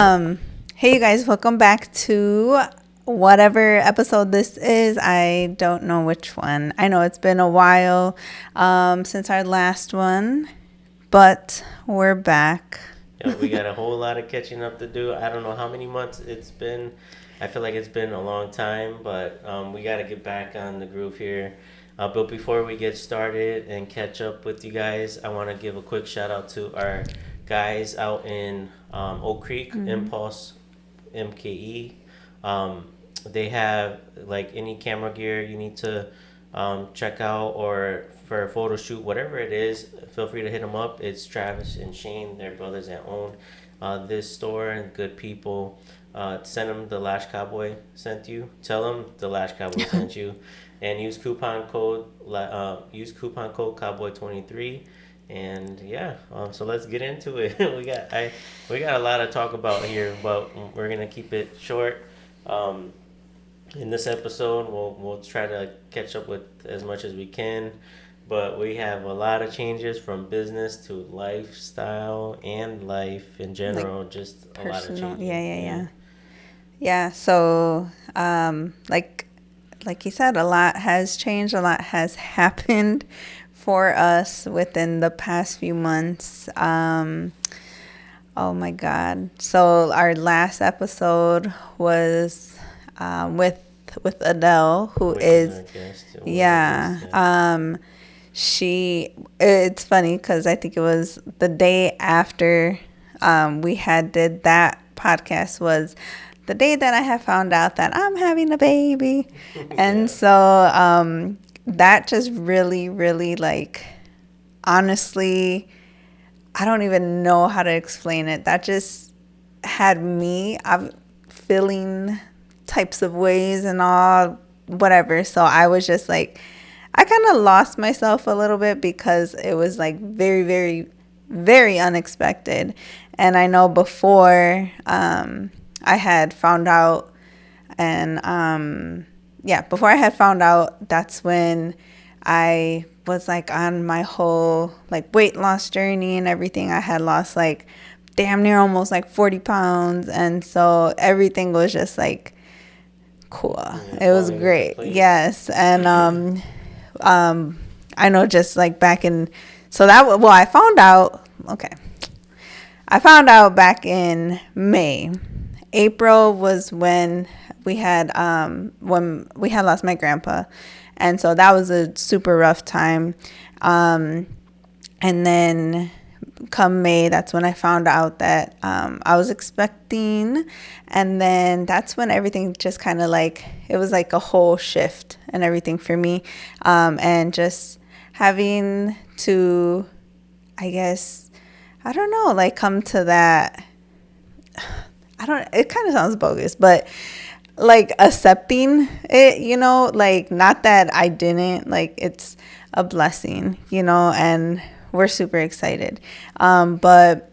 Hey you guys, welcome back to whatever episode this is. I don't know which one. I know it's been a while since our last one, but we're back. Yeah, we got a whole lot of catching up to do. I don't know how many months it's been. I feel like it's been a long time, but we got to get back on the groove here. But before we get started and catch up with you guys, I want to give a quick shout out to our guys out in Oak Creek, Impulse MKE. Um, they have like any camera gear you need to check out or for a photo shoot, whatever it is, feel free to hit them up. It's Travis and Shane, they're brothers that own this store and good people. Send them the Lash Cowboy sent you. Tell them the Lash Cowboy sent you, and use coupon code Cowboy 23. And yeah, so let's get into it. We got a lot to talk about here, but we're gonna keep it short. Um, in this episode, we'll try to catch up with as much as we can, but we have a lot of changes from business to lifestyle and life in general. Just a lot of Personal, changes. yeah. So, like you said, a lot has changed. A lot has happened for us within the past few months. Oh my God! So our last episode was with Adele, who Which is is our guest. yeah. She it's funny because I think it was the day after we had did that podcast was the day that I had found out that I'm having a baby. Yeah. And so that just really like honestly I don't even know how to explain it. That just had me I'm feeling types of ways and all whatever. So I was just like I kind of lost myself a little bit because it was like very unexpected. And I know before I had found out, and before I had found out, that's when I was like on my whole like weight loss journey and everything. I had lost like damn near almost like 40 pounds. And so everything was just like cool. Yeah, It was falling into great. place. Yes. And I know just like back in, so that, well, I found out, okay. I found out back in May. April was when we had lost my grandpa. And so that was a super rough time. And then come May, that's when I found out that I was expecting. And then that's when everything just kind of like, it was like a whole shift and everything for me. And just having to, I guess, I don't know, like come to that. It kind of sounds bogus, but like accepting it, like not that I didn't, like it's a blessing, and we're super excited. But,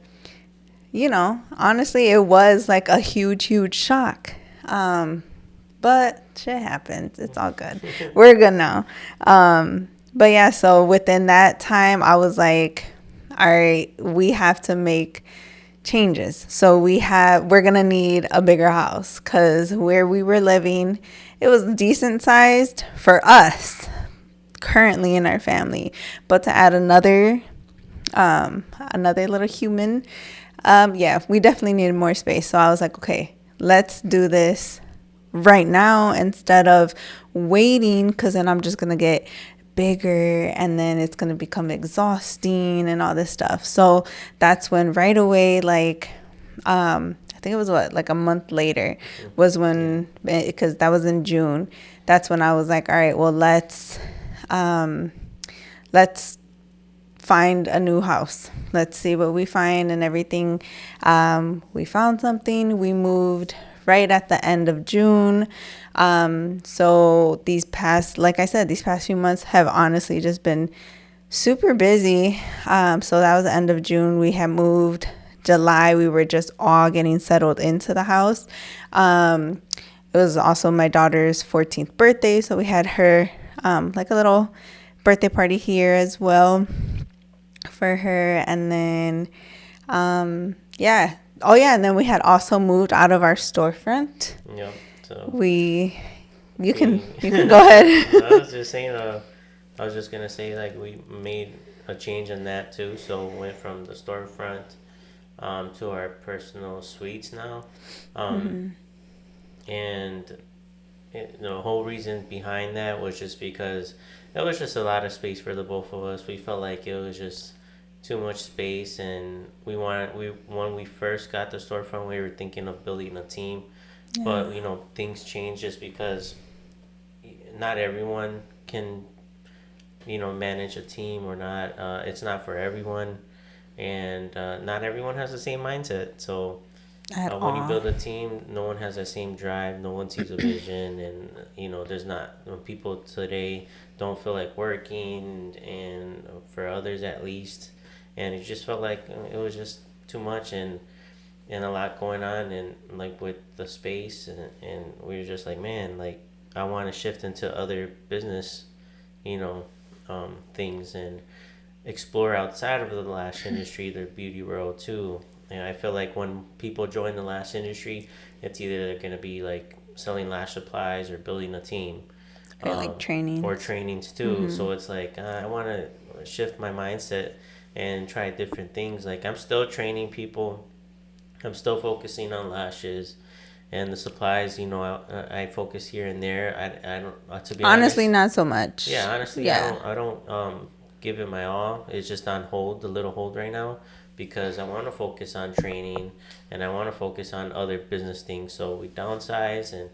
honestly, it was like a huge shock. But shit happens. It's all good. We're good now. But yeah, so within that time, I was like, all right, we have to make changes. So we're going to need a bigger house because where we were living, it was decent sized for us currently in our family, but to add another little human, we definitely needed more space. So I was like, okay, let's do this right now instead of waiting, because then I'm just gonna get bigger and then it's gonna become exhausting and all this stuff. So that's when right away, like I think it was like a month later was when, because that was in June, that's when I was like, all right, well let's find a new house. Let's see what we find and everything. We found something. We moved right at the end of June. So like I said, these past few months have honestly just been super busy. So that was the end of June. We had moved. July, we were just all getting settled into the house. It was also my daughter's 14th birthday. So we had her like a little birthday party here as well for her. And then Oh yeah, and then we had also moved out of our storefront. Yep. So We, we, you can go no, I ahead. was just saying, I was just gonna say like we made a change in that too. So went from the storefront to our personal suites now, um, and the whole reason behind that was just because it was just a lot of space for the both of us. We felt like it was just too much space, and we when we first got the storefront, we were thinking of building a team, Yeah. but things change just because not everyone can manage a team or not. It's not for everyone, and not everyone has the same mindset. So At when you all. build a team, no one has that same drive. No one sees a vision, and there's not people today don't feel like working, and for others at least, and it just felt like it was just too much and a lot going on, and like with the space, and we were just like, man, like I want to shift into other business, you know, things and explore outside of the lash industry, the beauty world too. And I feel like when people join the lash industry, it's either they're going to be like selling lash supplies or building a team, Or like or trainings. trainings too. So it's like I want to shift my mindset and try different things. Like I'm still training people. I'm still focusing on lashes and the supplies. I focus here and there. I don't. To be Honestly, honest, not so much. yeah, honestly, I Yeah. don't. I don't give it my all. It's just on hold, the little hold right now, because I want to focus on training and I want to focus on other business things. So we downsized and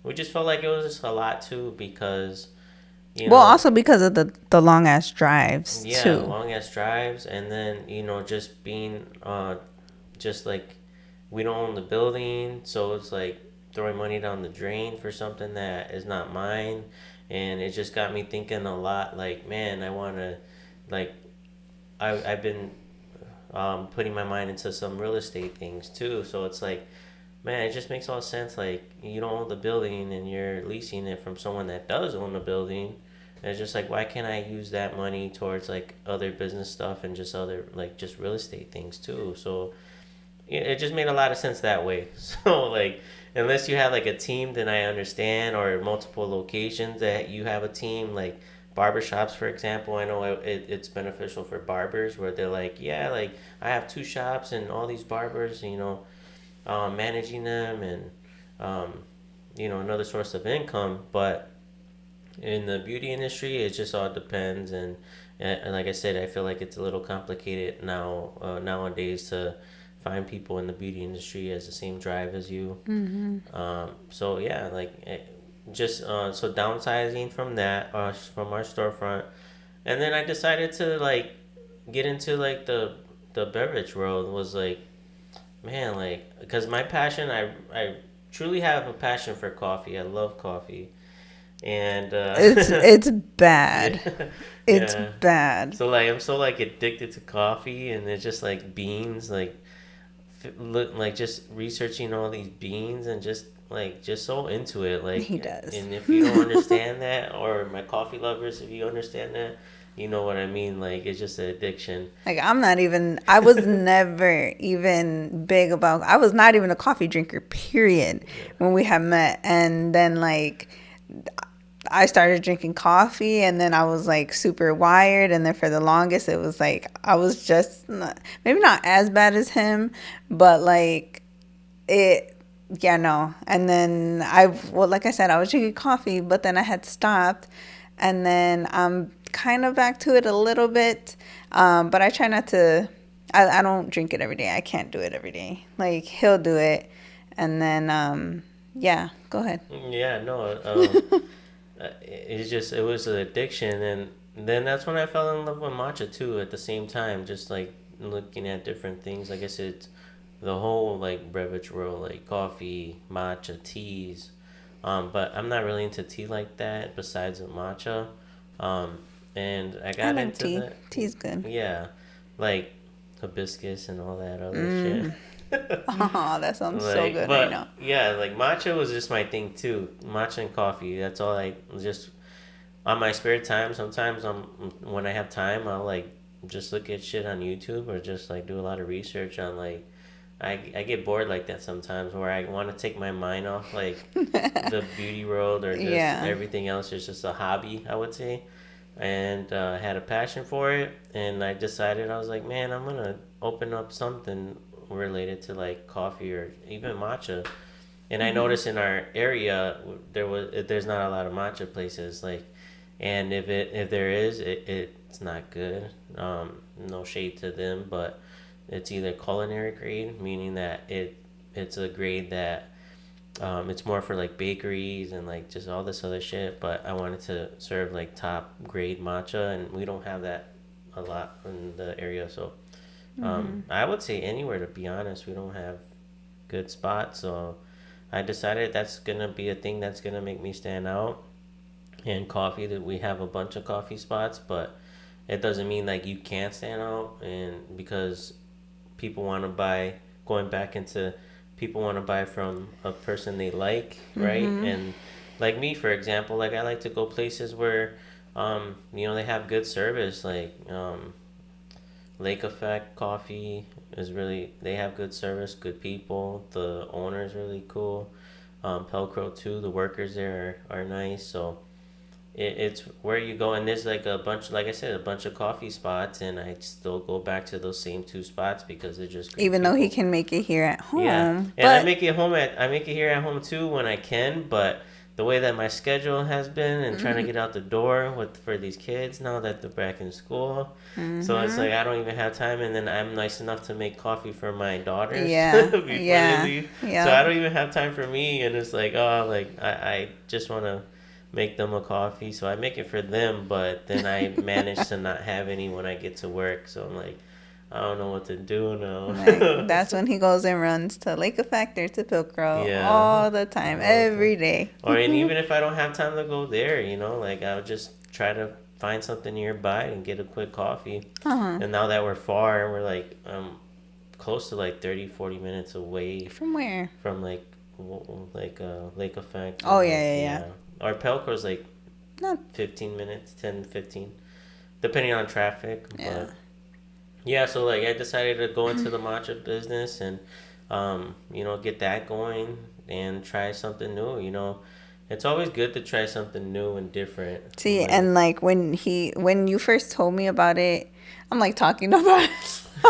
we just felt like it was just a lot too because you Well, know also because of the long ass drives yeah, too. long ass drives, and then just being just like we don't own the building, so it's like throwing money down the drain for something that is not mine, and it just got me thinking a lot. Like, man, I want to, like, I've been putting my mind into some real estate things too. So it's like, man, it just makes all sense. Like, you don't own the building and you're leasing it from someone that does own the building. And it's just like, why can't I use that money towards like other business stuff and just other like just real estate things too? So it just made a lot of sense that way. So like, unless you have like a team, then I understand, or multiple locations that you have a team like barbershops, for example. I know it's beneficial for barbers where they're like, yeah, like I have two shops and all these barbers, managing them, and um, another source of income. But in the beauty industry, it just all depends, and like I said, I feel like it's a little complicated now nowadays to find people in the beauty industry as the same drive as you. So yeah, like just so downsizing from that, from our storefront, and then I decided to like get into like the beverage world. Was like, man, like because my passion, I truly have a passion for coffee. I love coffee, and It's yeah, bad. It's yeah. bad. So like I'm so like addicted to coffee, and it's just like beans, like look like just researching all these beans and just so into it. He Like, does. and if you don't understand that, or my coffee lovers, if you understand that, you know what I mean. Like it's just an addiction. Like I'm not even I was never even big about I was not even a coffee drinker, period, Yeah. when we had met. And then like I started drinking coffee and then I was like super wired, and then for the longest it was like I was just not, maybe not as bad as him, but like it yeah, no. And then well, like I said, I was drinking coffee, but then I had stopped, and then I'm kind of back to it a little bit, but I try not to. I don't drink it every day. I can't do it every day. Like he'll do it, and then yeah, go ahead. Yeah, no. It was an addiction, and then that's when I fell in love with matcha too. At the same time, just like looking at different things. Like I said, the whole like beverage world, like coffee, matcha, teas. But I'm not really into tea like that. Besides the matcha, um, and I I got like into tea. that. Tea's good. Yeah, like hibiscus and all that other shit. Mm. Oh, that sounds so Like, good right but now. yeah, like matcha was just my thing too. Matcha and coffee. That's all I just on my spare time. Sometimes when I have time, I'll like just look at shit on YouTube or just like do a lot of research on like I get bored like that sometimes, where I want to take my mind off like the beauty world, or just Yeah. everything else is just a hobby, I would say. And had a passion for it, and I decided, I was like, man, I'm gonna open up something related to like coffee or even matcha. And I Hmm. noticed in our area there's not a lot of matcha places, like, and if there is, it's not good. No shade to them, but it's either culinary grade, meaning that it's a grade that it's more for like bakeries and like just all this other shit. But I wanted to serve like top grade matcha, and we don't have that a lot in the area. So Hmm. I would say anywhere, to be honest, we don't have good spots. So I decided that's gonna be a thing that's gonna make me stand out. And coffee, that we have a bunch of coffee spots, but it doesn't mean like you can't stand out. And because people want to buy, going back into, people want to buy from a person they like, right? Hmm. And like me, for example, like I like to go places where they have good service, like Lake Effect Coffee is really, they have good service, good people. The owner is really cool. Pelcro too, the workers there are nice. So it's where you go, and there's like a bunch, like I said, a bunch of coffee spots, and I still go back to those same two spots because they're just great Even though he people. can make it here at Yeah, home, and but I make it here at home too when I can, but the way that my schedule has been, and trying to hmm. get out the door with for these kids now that they're back in school, so it's Hmm. like I don't even have time. And then I'm nice enough to make coffee for my daughters Yeah, before they yeah, leave, so I yep. don't even have time for me. And it's like, oh, like I just want to make them a coffee, so I make it for them, but then I manage to not have any when I get to work, so I'm like, I don't know what to do Like now. that's when he goes and runs to Lake Effect or to Pilcrow Yeah, all the time, all the time. every day. Or and even if I don't have time to go there, like I'll just try to find something nearby and get a quick coffee. Uh-huh. And now that we're far, we're like close to like 30, 40 minutes away From where? from like Lake Effect, Oh and yeah, like, yeah, yeah. yeah. Our Pelco's like Not 15 minutes, 10, 15, depending on traffic. yeah. But yeah, so like I decided to go into the matcha business, and get that going and try something new. It's always good to try something new and different. See, and like when you first told me about it, I'm like talking about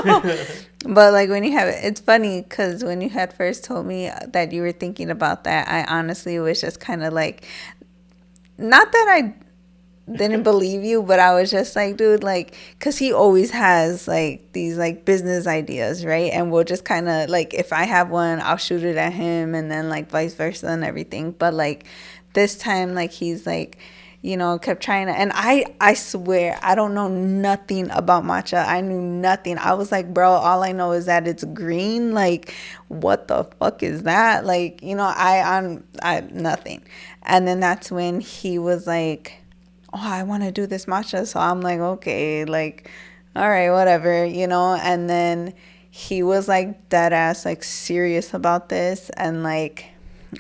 it. But like when you have it, it's funny because when you had first told me that you were thinking about that, I honestly was just kind of like, not that I didn't believe you, but I was just like, dude, like, because he always has like these like business ideas, right? And we'll just kind of like, if I have one, I'll shoot it at him, and then like vice versa and everything. But like this time, like he's like, kept trying to, and I swear I don't know nothing about matcha. I knew nothing. I was like, bro, all I know is that it's green. Like, what the fuck is that? Like, I nothing. And then that's when he was like, oh, I want to do this matcha. So I'm like, okay, like, all right, whatever, And then he was like dead ass, like serious about this. And like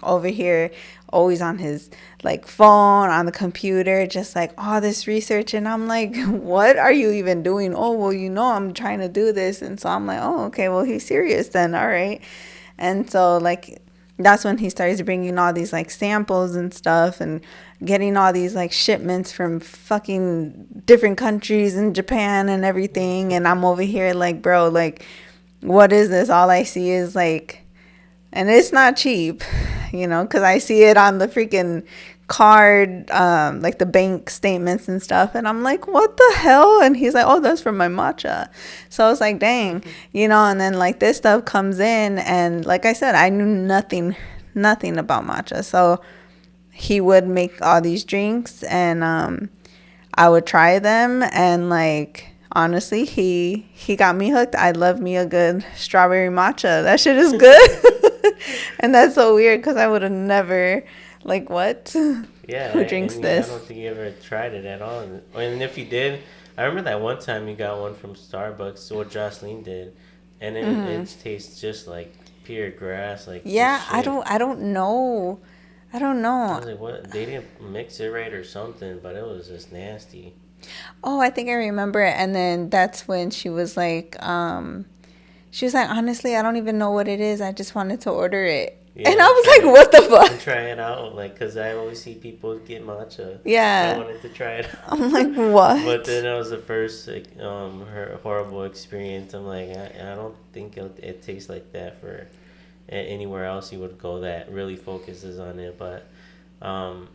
over here, always on his like phone, on the computer, just like all this research. And I'm like, what are you even doing? Oh, well, I'm trying to do this. And so I'm like, oh, okay, well, he's serious then. All right. And so, like, that's when he starts bringing all these like samples and stuff, and getting all these like shipments from fucking different countries and Japan and everything. And I'm over here like, bro, like, what is this? All I see is like, and it's not cheap, because I see it on the freaking card, like the bank statements and stuff, and I'm like, what the hell? And he's like, oh, that's from my matcha. So I was like, dang, and then like this stuff comes in, and like I said, I knew nothing about matcha. So he would make all these drinks, and I would try them, and like honestly, he got me hooked. I love me a good strawberry matcha. That shit is good. And that's so weird because I would have never, like, what? Yeah, Who drinks I don't this? think you ever tried it at all. And if you did, I remember that one time you got one from Starbucks, what Jocelyn did, and it tastes just like pure grass, like just Yeah, I shit. don't I don't know. I don't I know. was like, what? They didn't mix it right or something, but it was just nasty. Oh, I think I remember it. And then that's when she was like, She was like, honestly, I don't even know what it is. I just wanted to order it. Yeah, And I and was try like, it what the and fuck? try it out, like, cause I always see people get matcha. I Yeah. wanted to try it I'm out, like, but what? then it was the first like, her horrible experience. I'm like, I don't think it tastes like that for anywhere else you would go that really focuses on it. But um,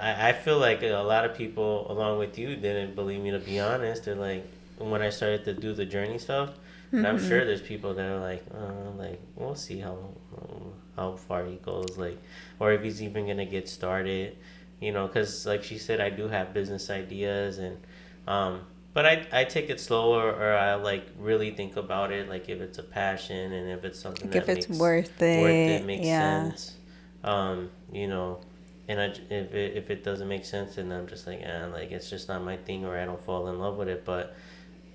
I feel like a lot of people, along with you, didn't believe me. To be honest, they're like, when I started to do the journey stuff, and I'm Mm-hmm. sure there's people that are like we'll see how far he goes, like, or if he's even gonna get started, because like she said, I do have business ideas, and um, but I take it slower, or I like really think about it, like if it's a passion and if it's something Like if that it's makes worth worth it, it. makes Yeah. sense, you know and if it doesn't make sense, then I'm just like, like it's just not my thing, or I don't fall in love with it. But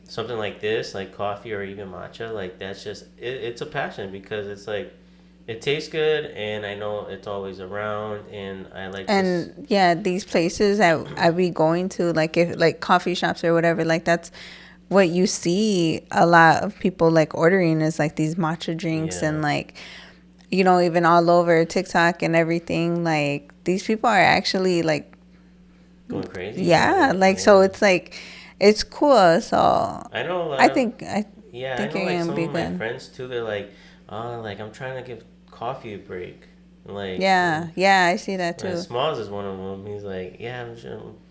something like this, like coffee or even matcha, like that's just it's a passion, because it's like it tastes good, and I know it's always around, and I like this. And yeah, these places that I be going to, like if like coffee shops or whatever, like that's what you see a lot of people like ordering is like these matcha drinks Yeah, and like even all over TikTok and everything. Like these people are actually like, going crazy about yeah, it. like so Yeah, it's like it's cool. So I know a lot I of think I yeah, I think know you're like gonna some be of my good. friends too. They're like, oh, like I'm trying to give coffee a break, like. Yeah, yeah, I see that too. Smalls is one of them. He's like, yeah, I'm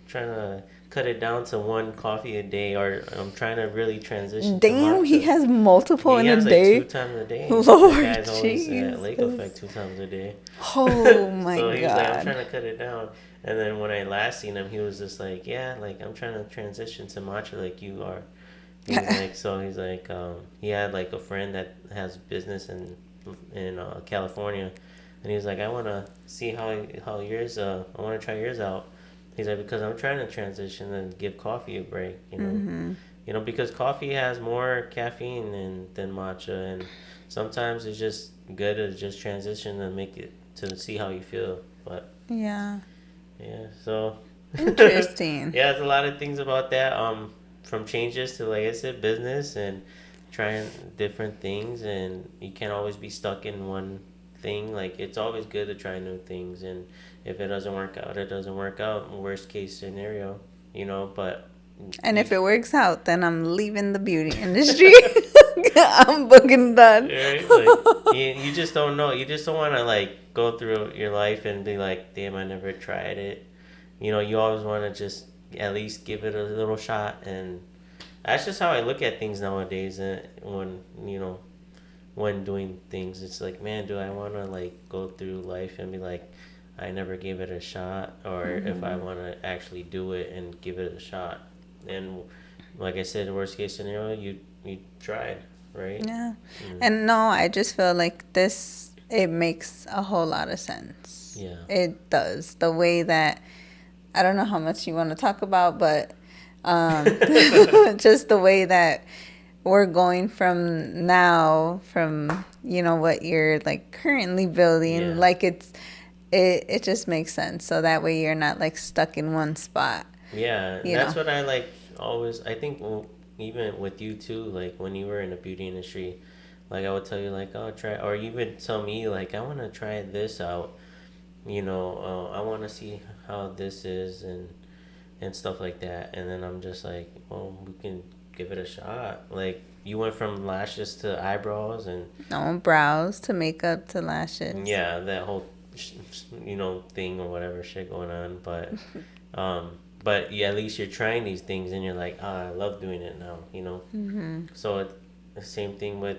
trying to cut it down to one coffee a day, or I'm trying to really transition to Damn, he matcha. has multiple He in a has like two day. times a day. That Lord guy's always at Lake Effect Jesus. 2 times a day. Oh my So he was like, I'm God. trying to cut it down. And then when I last seen him, he was just like, yeah, like I'm trying to transition to matcha like you are. He's like, so he's like, he had like a friend that has business in California, and he was like, I want to see how yours, I want to try yours out. He's like, because I'm trying to transition and give coffee a break, Mm-hmm. because coffee has more caffeine than matcha, and sometimes it's just good to just transition and make it to see how you feel. But Yeah. yeah, so yeah, Interesting. there's a lot of things about that. From changes to, like I said, business and trying different things, and you can't always be stuck in one thing. Like it's always good to try new things, and if it doesn't work out, it doesn't work out. Worst case scenario, but And you. if it works out, then I'm leaving the beauty industry. I'm fucking done. Right? Like you just don't know. You just don't want to like go through your life and be like, damn, I never tried it. You always want to just at least give it a little shot, and that's just how I look at things nowadays. When doing things, it's like, man, do I want to like go through life and be like, I never gave it a shot, or if I Hmm. want to actually do it and give it a shot. And like I said, the worst case scenario, you tried, right? Yeah. Mm. And no, I just feel like it makes a whole lot of sense. Yeah. It does. The way that, I don't know how much you want to talk about, but just the way that we're going from now, from, what you're like currently building, Yeah. like it just makes sense. So that way you're not like stuck in one spot, Yeah, and you that's know. what I like always. I think even with you too, like when you were in the beauty industry, like I would tell you like, oh, try, or you would tell me like, I want to try this out. I want to see how this is, and stuff like that. And then I'm just like, well, we can give it a shot. Like you went from lashes to eyebrows, and No brows to makeup to lashes. yeah, that whole thing or whatever shit going on. But yeah, at least you're trying these things, and you're like, I love doing it now. Hmm. So the same thing with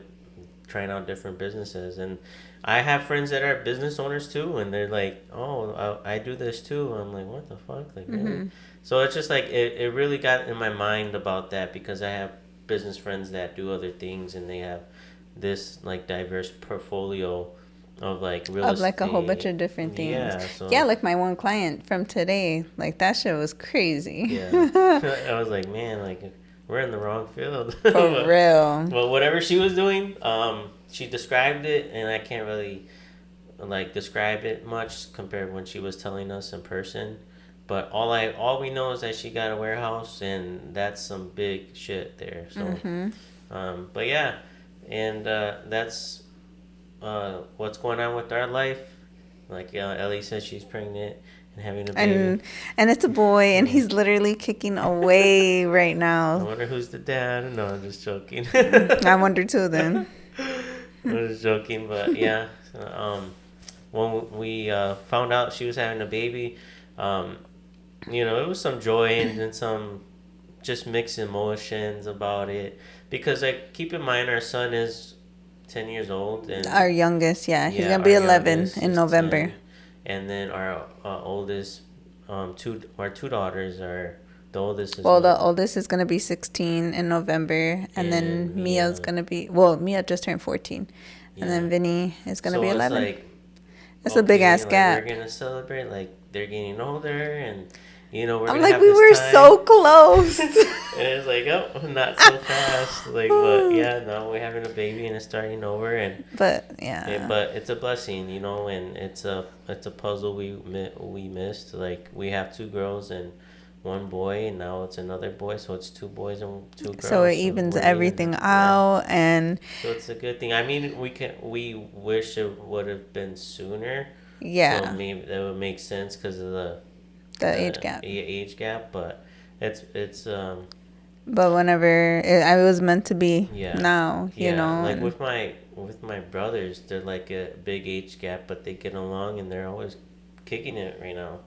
trying out different businesses. And I have friends that are business owners too, and they're like, oh, I do this too. I'm like, what the fuck? Like, really? Hmm. So it's just like, it really got in my mind about that, because I have business friends that do other things, and they have this like diverse portfolio of like real Of like a whole bunch estate. of different things. Yeah, Yeah, so like my one client from today, like that shit was crazy. yeah. I was like, man, like we're in the wrong field. For but, real. but whatever she was doing, she described it, and I can't really like describe it much compared when she was telling us in person. But all we know is that she got a warehouse, and that's some big shit there. So, Hmm. but yeah, and that's what's going on with our life. Like Ellie says, she's pregnant and having a baby. and and it's a boy, and Yeah. he's literally kicking away right I now. wonder who's the dad. No, I'm just joking. I wonder too. Then I'm just joking, but yeah. When we found out she was having a baby, um, it was some joy and then some just mixed emotions about it. Because, like, keep in mind, our son is 10 years old, and our youngest, yeah, he's yeah, gonna be our 11 youngest in is November. 10, and then our oldest, our two daughters are, the oldest is Well, the what? oldest is gonna be 16 in November, and then And Mia's Mia, gonna be, well, Mia just turned 14, and yeah. then Vinny is gonna be So it's 11. like, It's a big okay, ass like we're gap. gonna celebrate, like they're getting older, and we're I'm gonna like, have we this were time. so close. And it's like, oh, not so fast. Like, but yeah, now we're having a baby and it's starting over, and But yeah, but it's a blessing, and it's a puzzle we missed. Like, we have two girls and one boy, and now it's another boy, so it's two boys and two so it girls. So evens we're even, everything yeah. out, and So it's a good thing. I mean, we wish it would have been sooner, so yeah, maybe that would make sense because of the age the gap. age gap. But it's But whenever I was meant to be yeah, now, yeah. Like and with my brothers, they're like a big age gap, but they get along and they're always kicking it right now.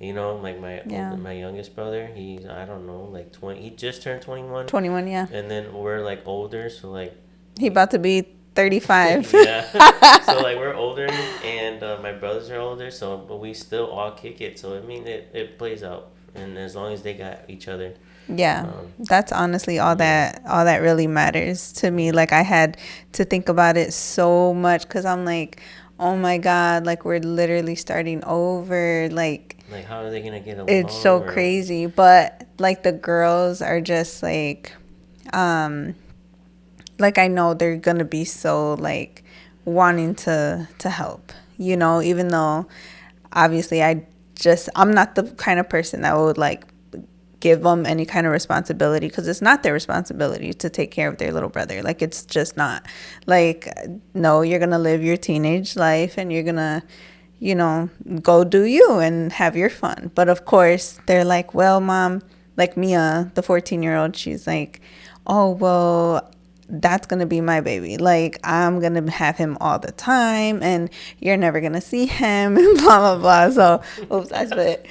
Like yeah, my youngest brother, he's, I don't know, like 20. He just turned 21, 21, yeah. and then we're like older, so like He about to be 35. yeah. So like we're older, and my brothers are older, so but we still all kick it. So I mean, it plays out, and as long as they got each other, Yeah, um, that's honestly yeah, all that really matters to me. yeah. Like I had to think about it so much because I'm like, oh my God, like we're literally starting over. Like Like, how are they gonna get it's along? so Or crazy. But like the girls are just um, like I know they're gonna be so like wanting to help, even though obviously I'm not the kind of person that would like give them any kind of responsibility because it's not their responsibility to take care of their little brother. Like it's just not. Like no, you're gonna live your teenage life and you're gonna go do you and have your fun. But of course they're like, well, mom, like Mia, the 14-year-old, she's like, oh well, that's gonna be my baby. Like I'm gonna have him all the time and you're never gonna see him and blah blah blah. So oops, I spit.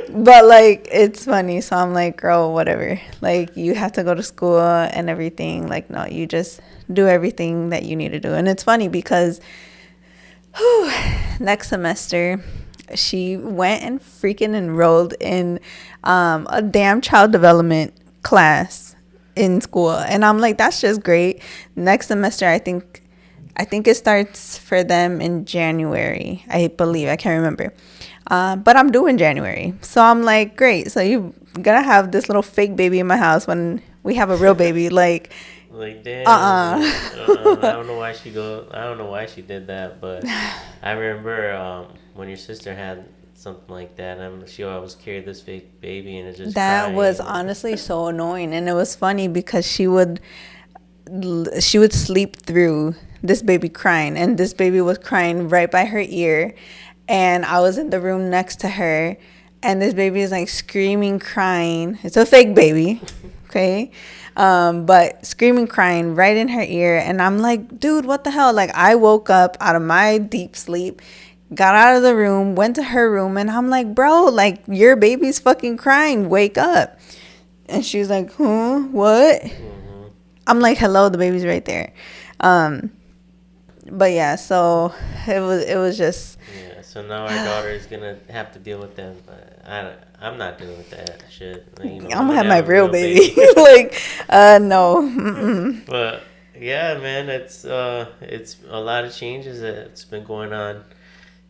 But like it's funny. So I'm like, girl, whatever. Like you have to go to school and everything. Like no, you just do everything that you need to do. And it's funny because whew, next semester she went and freaking enrolled in a damn child development class in school, and I'm like, that's just great. Next semester, I think it starts for them in January, I believe. I can't remember, but I'm due in January, so I'm like, great. So you gonna have this little fake baby in my house when we have a real baby? Like, like, damn, like, I uh-uh. don't know why I don't know why she did that, but I remember when your sister had something like that. She always carried this fake baby and it's just That was crying. honestly so annoying, and it was funny because she would sleep through this baby crying, and this baby was crying right by her ear, and I was in the room next to her, and this baby is like screaming, crying. It's a fake baby, okay, but screaming, crying right in her ear, and I'm like, dude, what the hell? Like I woke up out of my deep sleep, got out of the room, went to her room, and I'm like, bro, like your baby's fucking crying, wake up. And she's like, huh, what? Hmm. I'm like, hello, the baby's right there. Um, but yeah, so it was just Yeah, so now our daughter is gonna have to deal with them, but I'm not dealing with that shit. Like, I'm I'm gonna have gonna my have a real real baby. baby. Like, no. Mm-mm. But yeah, man, it's a lot of changes that's been going on,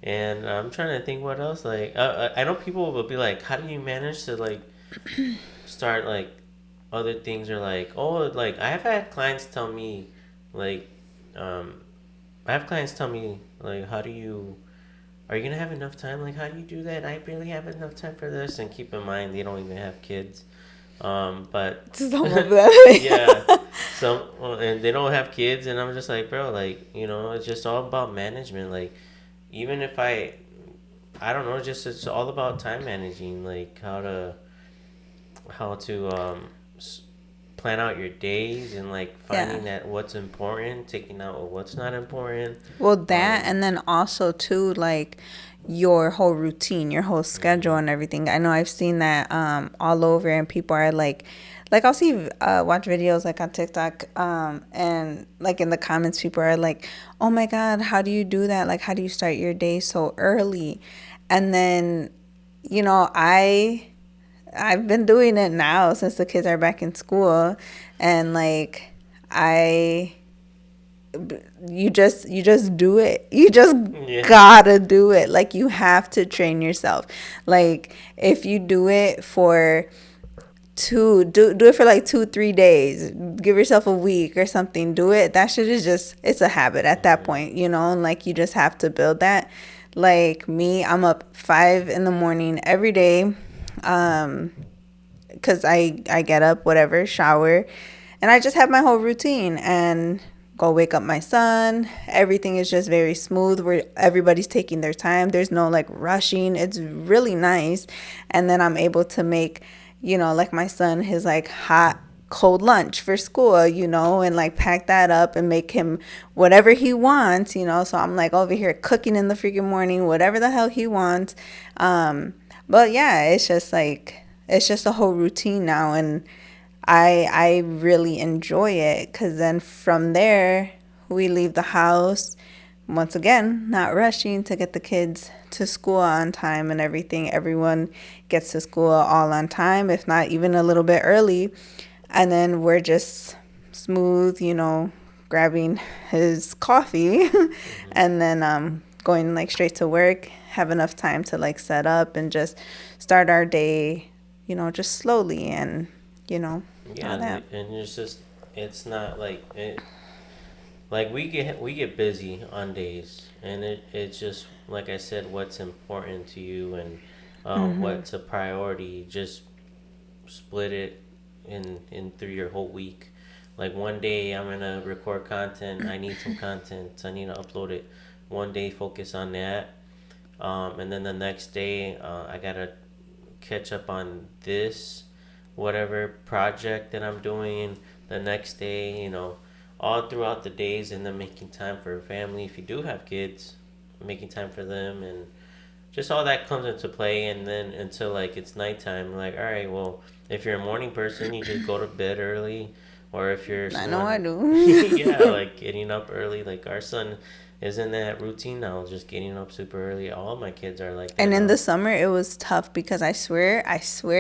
and I'm trying to think what else. Like, I know people will be like, "How do you manage to like start like other things?" Or like, "Oh, like I have had clients tell me, like, um, I have clients tell me like, how do you?" Are you gonna have enough time? Like, how do you do that? I barely have enough time for this. And keep in mind, they don't even have kids. But Some of them. yeah, some and they don't have kids, and I'm just like, bro, like it's just all about management. Like even if I don't know, just it's all about time managing, like how to plan out your days and like Yeah. finding that what's important, taking out what's not important. Well, that Um, and then also too, like your whole routine, your whole schedule mhm. and everything. I know I've seen that all over, and people are like I'll see watch videos like on TikTok, and like in the comments, people are like, "Oh my God, how do you do that? Like, how do you start your day so early?" And then, I've been doing it now since the kids are back in school, and like I you just do it. You just Yeah. gotta do it. Like you have to train yourself. Like if you do it for do it for like 2-3 days, give yourself a week or something, do it. That shit is just, it's a habit at that Mhm. point, and like you just have to build that. Like me, I'm up 5 in the morning every day, because I get up, whatever, shower, and I just have my whole routine and go wake up my son. Everything is just very smooth where everybody's taking their time. There's no like rushing. It's really nice. And then I'm able to make, like my son his like hot cold lunch for school, and like pack that up and make him whatever he wants. So I'm like over here cooking in the freaking morning, whatever the hell he wants. But yeah, it's just a whole routine now, and I really enjoy it because then from there we leave the house, once again not rushing to get the kids to school on time and everything. Everyone gets to school all on time, if not even a little bit early, and then we're just smooth, grabbing his coffee Mhm. and then going like straight to work, have enough time to like set up and just start our day, just slowly, and you know Yeah, all that. and it's just it's not like like we get busy on days, and it's just like I said, what's important to you and what's a priority. Just split it in through your whole week. Like one day I'm gonna record content. I need some content. I need to upload it. One day focus on that, and then the next day I gotta catch up on this whatever project that I'm doing the next day, all throughout the days, and then making time for family. If you do have kids, making time for them, and just all that comes into play. And then until like it's nighttime, like, all right, well, if you're a morning person, you just go to bed early, or if you're I know I someone, yeah, do. like getting up early, like our son is in that routine now, just getting up super early. All my kids are like that And in the now. summer, it was tough because I swear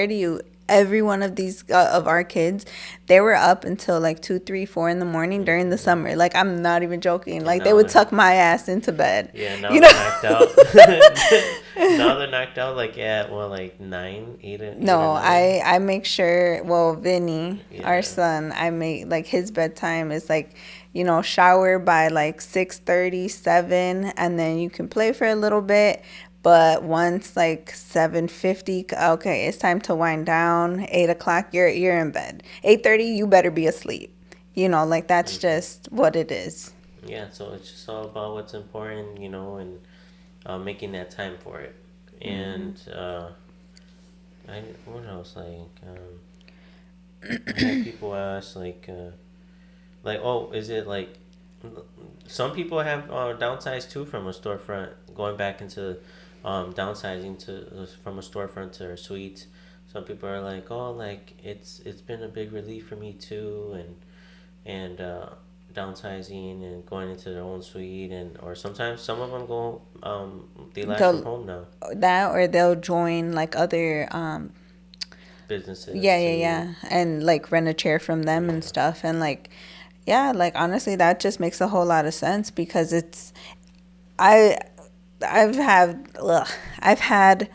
to you, every one of these of our kids, they were up until like 2, 3, 4 in the morning during the Hmm. summer. Like I'm not even joking. And Like they now would they're tuck my ass into bed, Yeah, now you they're knocked out. know. Now they're knocked out like at well, like nine, eight or No, nine. I make sure. Well, Vinny, our Yeah. son, I make like his bedtime is like, shower by like 6:37, and then you can play for a little bit. But once like 7:50, okay, it's time to wind down. 8 o'clock, you're in bed. 8:30, you better be asleep. Like that's Hmm. just what it is. Yeah. So it's just all about what's important, and making that time for it. And I what else I had people ask like, oh, is it like some people have downsized too from a storefront, going back into downsizing to from a storefront to a suite. Some people are like, oh, like it's been a big relief for me too, and downsizing and going into their own suite, and or sometimes some of them go they lash from They'll home now, that or they'll join like other businesses yeah, yeah, too. yeah. And like rent a chair from them and Yeah. stuff. And like, yeah, like honestly, that just makes a whole lot of sense because I, I've had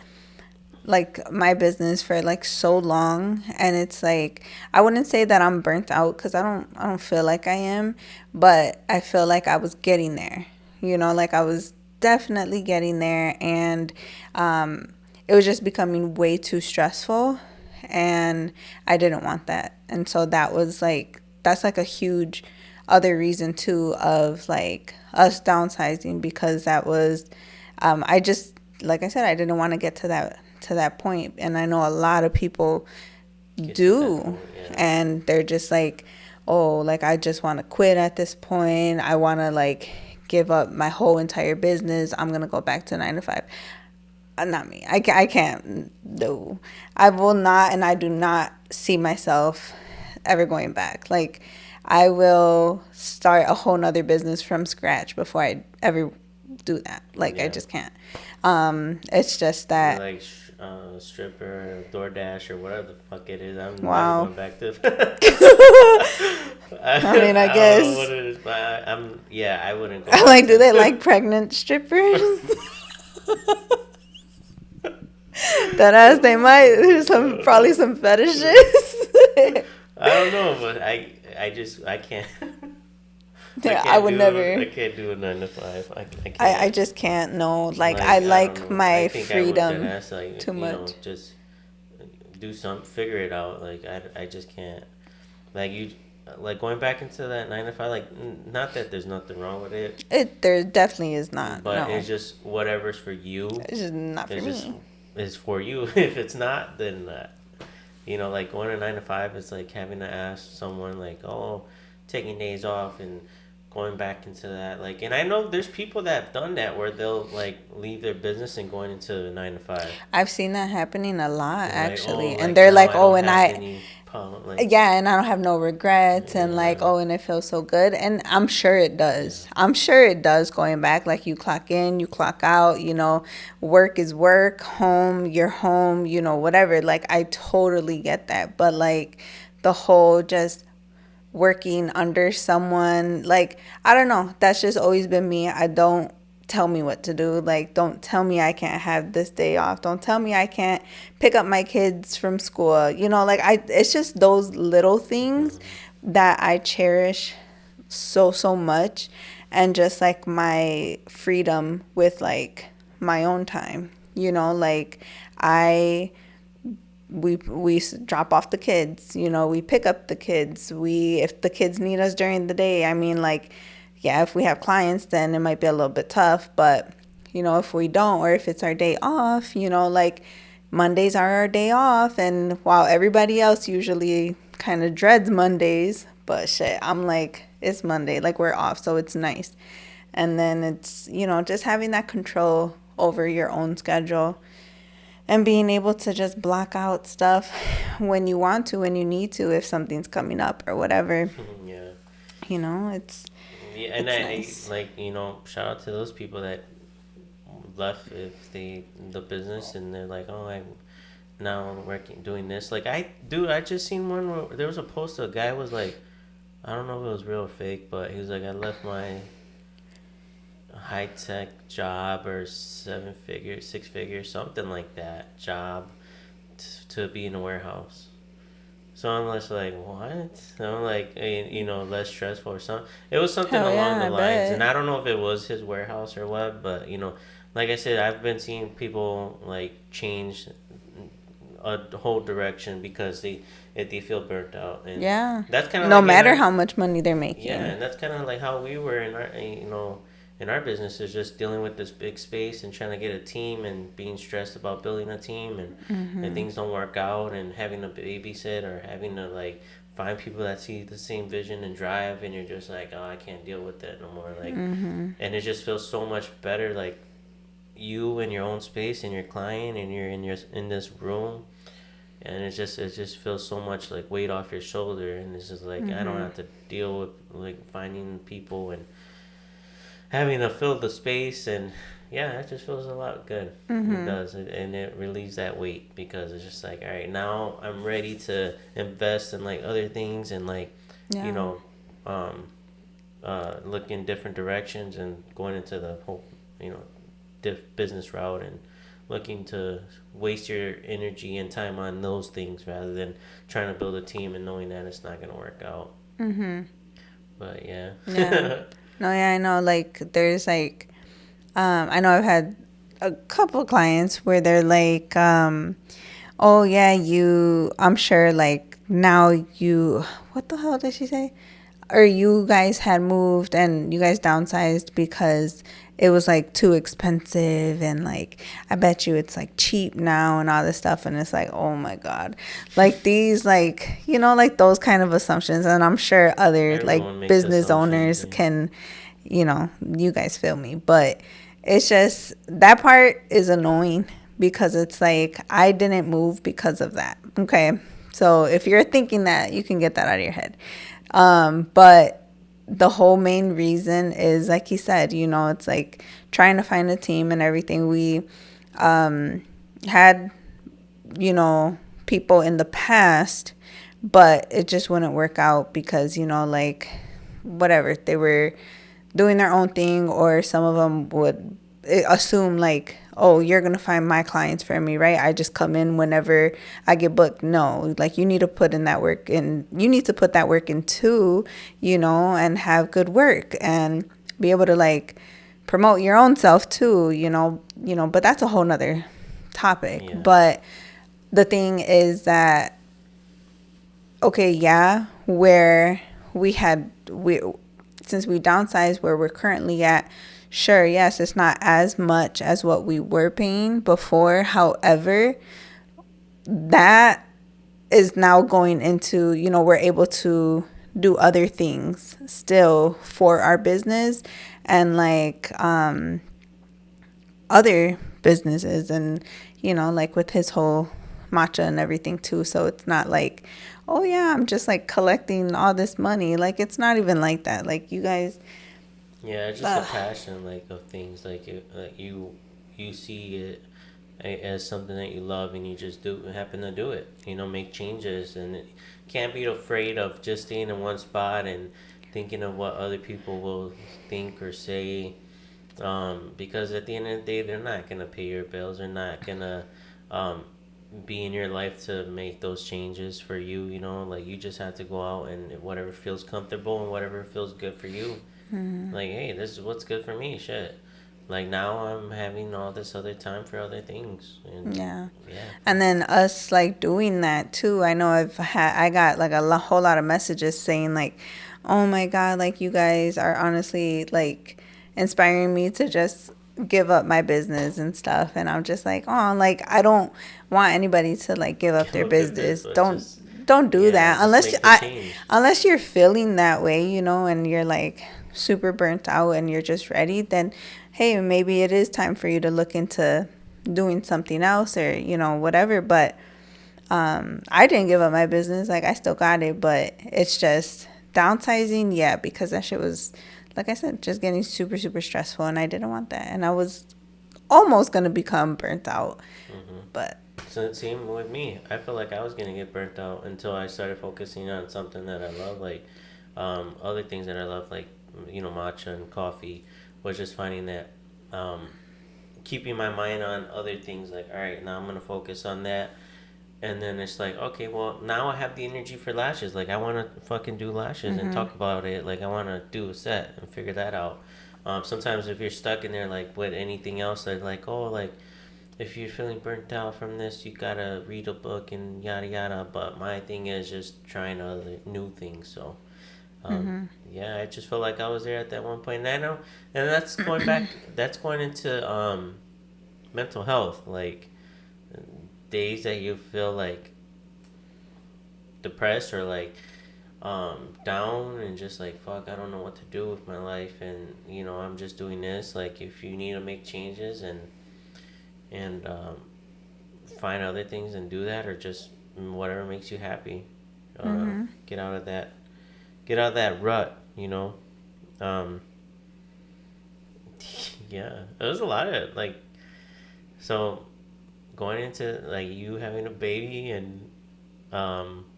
like my business for like so long, and it's like I wouldn't say that I'm burnt out because I don't feel like I am, but I feel like I was getting there. Like I was definitely getting there, and it was just becoming way too stressful. and I didn't want that. And so that's like a huge other reason too of like us downsizing, because that was I just, like I said, I didn't want to get to that point, and I know a lot of people Get to that do, point, yeah. and they're just like, oh, like I just want to quit at this point. I want to like give up my whole entire business. I'm gonna go back to 9 to 5. Not me. I can't. No, I will not, and I do not see myself ever going back. Like, I will start a whole nother business from scratch before I ever do that. Like, I Yeah. just can't. It's just Be that. like stripper, DoorDash, or whatever the fuck it is. I'm never Wow. going back to. I mean, I I don't know what guess. it is, but I'm yeah. I wouldn't go I'm back like, do to. they like pregnant strippers? That ass, they might. There's probably some fetishes. I don't know, but I just I can't. Yeah, I would I never. can't do a 9 to 5. I I can't. just can't know. Like, I Like I don't like know. I my think I would dead freedom ass like too much. just do something, figure it out. Like I just can't. Like you, like going back into that 9 to 5. Like not that there's nothing wrong with it, There definitely is not. but No, it's just whatever's for you. it's just not for It's just me. is for you. If it's not, then like going to 9 to 5 is like having to ask someone like, oh, taking days off and going back into that. Like, and I know there's people that have done that where they'll like leave their business and going into 9 to 5. I've seen that happening a lot, They're like, oh, actually. And like they're now like, I oh, don't and have any problem. Like, yeah, and I don't have no regrets, and like, yeah, oh, and it feels so good. And I'm sure it yeah. does. I'm sure it does going back. Like, you clock in, you clock out, work is work, home, you're home, whatever. Like, I totally get that. But like, the whole just working under someone, like, I don't know, that's just always been me. I don't tell me what to do. Like, don't tell me I can't have this day off. Don't tell me I can't pick up my kids from school. Like, it's just those little things Mm-hmm. that I cherish so much, and just like my freedom with like my own time. Like, I we drop off the kids, we pick up the kids, we if the kids need us during the day. I mean, like, yeah, if we have clients, then it might be a little bit tough, but if we don't, or if it's our day off, like, Mondays are our day off. And while everybody else usually kind of dreads Mondays, but shit, I'm like, it's Monday, like, we're off, so it's nice. And then it's, just having that control over your own schedule, and being able to just block out stuff when you want to, when you need to, if something's coming up or whatever. Yeah. It's Yeah, and it's I nice. like shout out to those people that left if the business and they're like, oh, I'm now working doing this. Like I just seen one where there was a post. A guy was like, I don't know if it was real or fake, but he was like, I left my high tech job or 7 figure, 6 figure, something like that job to be in a warehouse. So I'm just like, what? And I'm like, less stressful or something. It was something Hell along yeah, the I lines, and bet. I don't know if it was his warehouse or what, but like I said, I've been seeing people like change a whole direction because if they feel burnt out, and Yeah. that's kind of No like in matter our how much money they're yeah, making. and that's kind of like how we were in our in our business is just dealing with this big space and trying to get a team and being stressed about building a team and things don't work out and having to babysit or having to like find people that see the same vision and drive and you're just like, oh, I can't deal with that no more, like, and it just feels so much better, like you in your own space and your client and you're in this room, and it just feels so much like weight off your shoulder, and it's just like I don't have to deal with like finding people and having to fill the space, and yeah, it just feels a lot good. It does, and it relieves that weight because it's just like, all right, now I'm ready to invest in like other things and like you Yeah. know um look in different directions and going into the whole you know business route and looking to waste your energy and time on those things rather than trying to build a team and knowing that it's not going to work out. But yeah. Yeah. No, yeah, I know. Like, there's like, I know I've had a couple clients where they're like, Oh yeah, I'm sure like now you what the hell did she say? Or you guys had moved and you guys downsized because it was like too expensive, and like I bet you it's like cheap now and all this stuff, and it's like, oh my God. Like these, like, like those kind of assumptions, and I'm sure other like Everyone makes business assumptions. owners can, you guys feel me, but it's just that part is annoying because it's like I didn't move because of that. Okay. So if you're thinking that, you can get that out of your head. But the whole main reason is, like you said, it's like trying to find a team and everything. We had, people in the past, but it just wouldn't work out because, like whatever, they were doing their own thing, or some of them would assume like, oh, you're gonna find my clients for me, right? I just come in whenever I get booked. No, like you need to put in that work, and you need to put that work in too, and have good work and be able to like promote your own self too, but that's a whole nother topic. Yeah. But the thing is that, okay, yeah, where we since we downsized where we're currently at, sure, yes, it's not as much as what we were paying before. However, that is now going into, we're able to do other things still for our business, and like other businesses, and like with his whole matcha and everything too. So it's not like, oh yeah, I'm just like collecting all this money. Like it's not even like that. Like you guys, Yeah, it's just a passion like of things like you see it as something that you love and you just do happen to do it. Make changes and can't be afraid of just staying in one spot and thinking of what other people will think or say. Because at the end of the day, they're not gonna pay your bills. They're not gonna um, be in your life to make those changes for you. Like you just have to go out and whatever feels comfortable and whatever feels good for you. Like, hey, this is what's good for me. Shit. Like now I'm having all this other time for other things, and yeah. yeah, And then us like doing that too. I got like whole lot of messages saying like, oh my God, like you guys are honestly like inspiring me to just give up my business and stuff. And I'm just like, oh, like I don't want anybody to like give up give their up their biz, business. but Don't do yeah, that just unless make the change. unless you're feeling that way, and you're like super burnt out and you're just ready, then hey, maybe it is time for you to look into doing something else, or whatever. But I didn't give up my business, like I still got it, but it's just downsizing, yeah, because that shit was, like I said, just getting super super stressful, and I didn't want that, and I was almost gonna become burnt out. Hmm. But So same with me. I feel like I was gonna get burnt out until I started focusing on something that I love, like other things that I love, like matcha and coffee. Was just finding that um, keeping my mind on other things. Like, all right, now I'm gonna focus on that. And then it's like, okay, well, now I have the energy for lashes. Like, I want to fucking do lashes and talk about it. Like, I want to do a set and figure that out. Sometimes if you're stuck in there, like with anything else, like, oh, like if you're feeling burnt out from this, you gotta read a book and yada yada. But my thing is just trying other new things. So, yeah, I just felt like I was there at that one point. And I know, and that's going back. That's going into mental health. Like days that you feel like depressed or like down and just like fuck, I don't know what to do with my life, and I'm just doing this. Like if you need to make changes and find other things and do that, or just whatever makes you happy. Get out of that. Get out of that rut. Um, yeah, it was a lot of like so going into like you having a baby and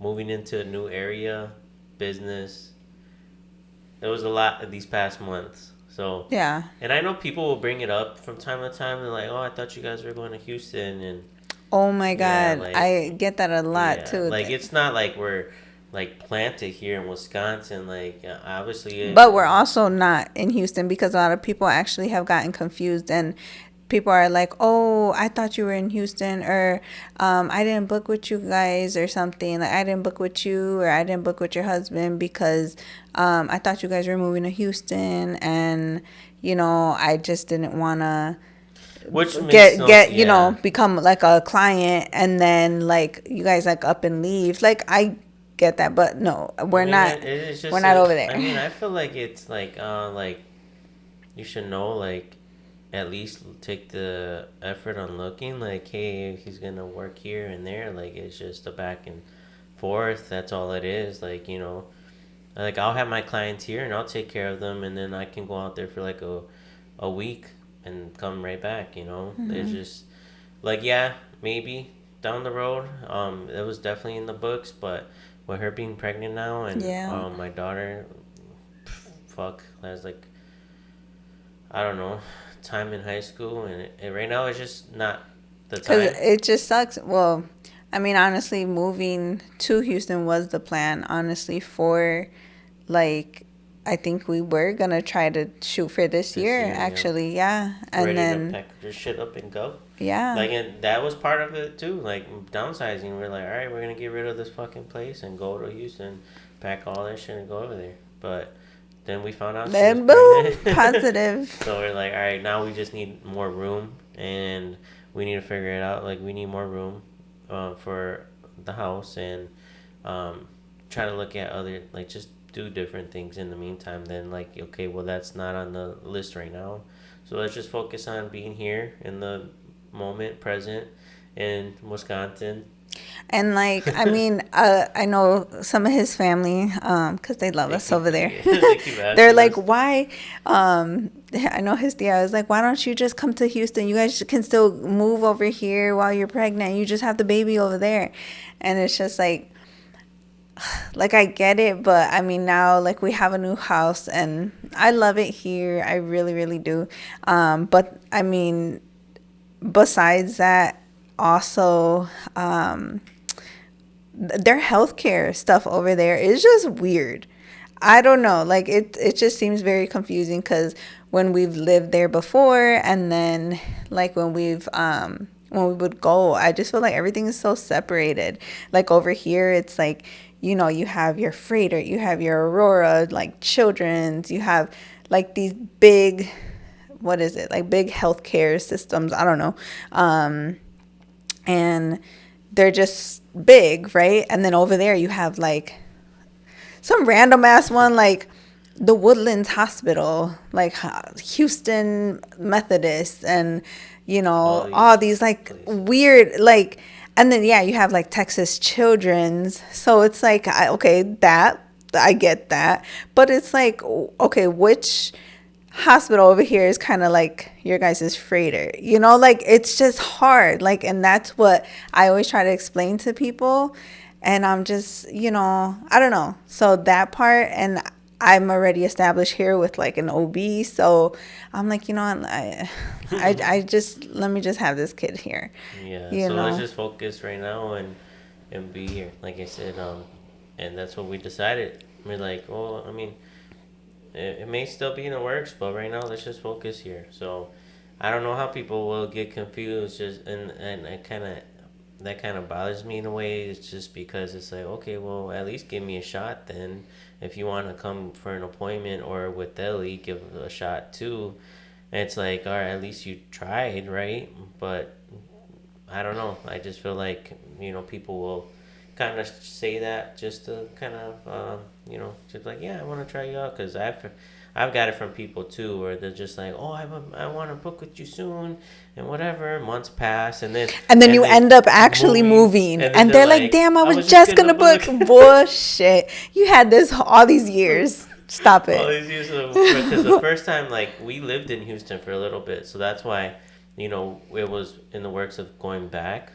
moving into a new area, business. It was a lot of these past months. So, yeah. and I know people will bring it up from time to time. They're like, "Oh, I thought you guys were going to Houston," and Oh my yeah, God, like I get that a lot yeah, too. like it's not like we're like planted here in Wisconsin. Like obviously, But we're also not in Houston because a lot of people actually have gotten confused, and people are like, oh, I thought you were in Houston, or I didn't book with you guys or something. Like, I didn't book with you, or I didn't book with your husband because I thought you guys were moving to Houston, and I just didn't want to Which makes no, yeah. become like a client, and then like you guys like up and leave. Like, I get that, but no, I we're mean, not. it's We're just not over I there. mean, I feel like it's like you should know, like, at least take the effort on looking. Like, hey, he's gonna work here and there. Like, it's just a back and forth. That's all it is. Like, like I'll have my clients here and I'll take care of them, and then I can go out there for like a week and come right back. It's just like, yeah, maybe down the road. It was definitely in the books, but with her being pregnant now and Yeah. my daughter, fuck, that's like, I don't know, time in high school, and right now it's just not the Because time. it just sucks. Well, I mean, honestly, moving to Houston was the plan, honestly, for like, I think we were going to try to shoot for this This year, year, yeah, actually. Yeah. And ready to then, pack your shit up and go. yeah. Like, and that was part of it too. Like, downsizing, we're like, all right, we're gonna get rid of this fucking place and go to Houston, pack all that shit and go over there. But then we found out she was Then, boom, pregnant. positive. So we're like, all right, now we just need more room, and we need to figure it out. Like, we need more room for the house, and try to look at other, like, just do different things in the meantime. Then, like, okay, well, that's not on the list right now. So let's just focus on being here in the moment, present in Wisconsin. And like, I mean, I know some of his family, because they love They us keep over there. they keep They're asking like, us. why? I know his tia was like, why don't you just come to Houston? You guys can still move over here while you're pregnant. You just have the baby over there. And it's just like I get it, but I mean, now like we have a new house and I love it here. I really, really do. But I mean, besides that, also, their healthcare stuff over there is just weird. I don't know. Like, it just seems very confusing because when we've lived there before, and then like when we would go, I just feel like everything is so separated. Like over here, it's like, you have your freighter, you have your Aurora, like children's, you have like these big, what is it? Like big healthcare systems. I don't know. And they're just big, right? And then over there you have like some random ass one, like the Woodlands Hospital, like Houston Methodist, and All all these these like places. weird, like, and then yeah, you have like Texas Children's. So it's like, okay, that I get that, but it's like, okay, which hospital over here is kind of like your guys' freighter, like it's just hard, like, and that's what I always try to explain to people, and I'm just, I don't know, so that part, and I'm already established here with like an OB, so I'm like, I just, let me just have this kid here, Yeah, you so let's know. just focus right now and be here. Like I said, and that's what we decided. We're like, well, I mean, it may still be in the works, but right now let's just focus here. So I don't know how people will get confused. Just and I kind of that kind of bothers me in a way. It's just because it's like, okay, well, at least give me a shot then. If you want to come for an appointment or with Ellie, give it a shot too. And it's like, all right, at least you tried, right? But I don't know. I just feel like, people will kind of say that just to kind of just like, yeah, I want to try you out, because I've got it from people too, where they're just like, oh, I want to book with you soon and whatever. Months pass, And then and you then end up actually moving, moving, and then and they're they're like, like, damn, I I was was just just gonna gonna book. book. Bullshit, you had this all these years, stop All it. these years because the first time, like, we lived in Houston for a little bit, so that's why it was in the works of going back.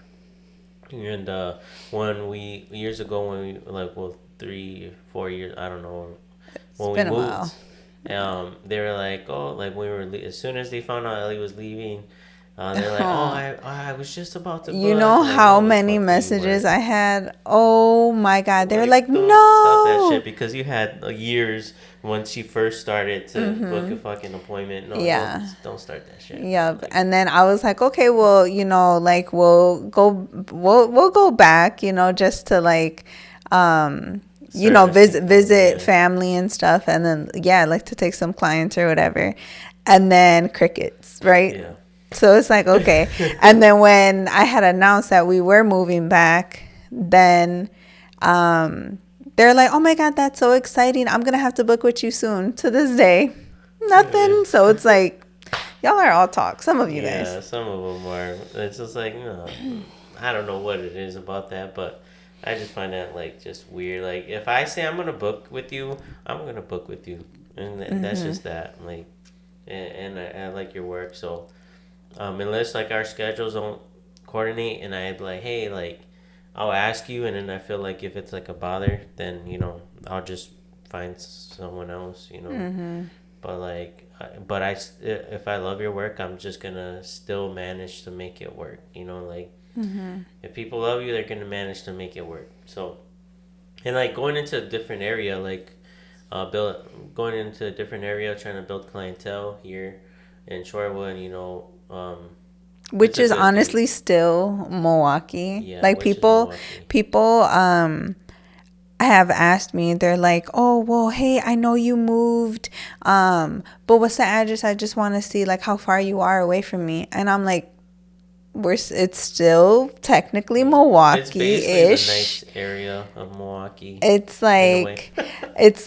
And when we years ago, when we, like, well, 3 4 years, I don't know, It's when we been a moved, while. they were like, oh, like, as soon as they found out Ellie was leaving, they're like, oh, Huh. I was just about to You book. know I'm like, how no, the many fuck you messages weren't. I had? Oh my God. They were like, Like, don't stop that shit, no. because you had years when she first started to book a fucking appointment. No, Yeah. don't start that shit. Yep. Like, And then I was like, okay, well, like we'll go back, just to like service people. visit Yeah. family and stuff, and then yeah, like to take some clients or whatever. And then crickets, right? Yeah. So it's like, okay. And then when I had announced that we were moving back, then they're like, oh my God, that's so exciting. I'm going to have to book with you soon. To this day, Yeah. nothing. So it's like, y'all are all talk. Some of you guys. Yeah, some of them are. It's just like, no, I don't know what it is about that, but I just find that like just weird. Like if I say I'm gonna book with you, I'm gonna book with you, and that's just that. Like, and I like your work, so unless like our schedules don't coordinate, and I'd like, hey, like I'll ask you, and then I feel like if it's like a bother, then I'll just find someone else, But like, if I love your work, I'm just gonna still manage to make it work. Like if people love you, they're gonna manage to make it work. So, and like going into a different area, like going into a different area, trying to build clientele here in Shorewood, it's Which a is good thing. honestly still Milwaukee. Yeah, Like which is Milwaukee. people have asked me, they're like, oh, well, hey, I know you moved, but what's the address? I just want to see like how far you are away from me. And I'm like, it's still technically It's basically the Milwaukee-ish. nice area of Milwaukee It's in a way.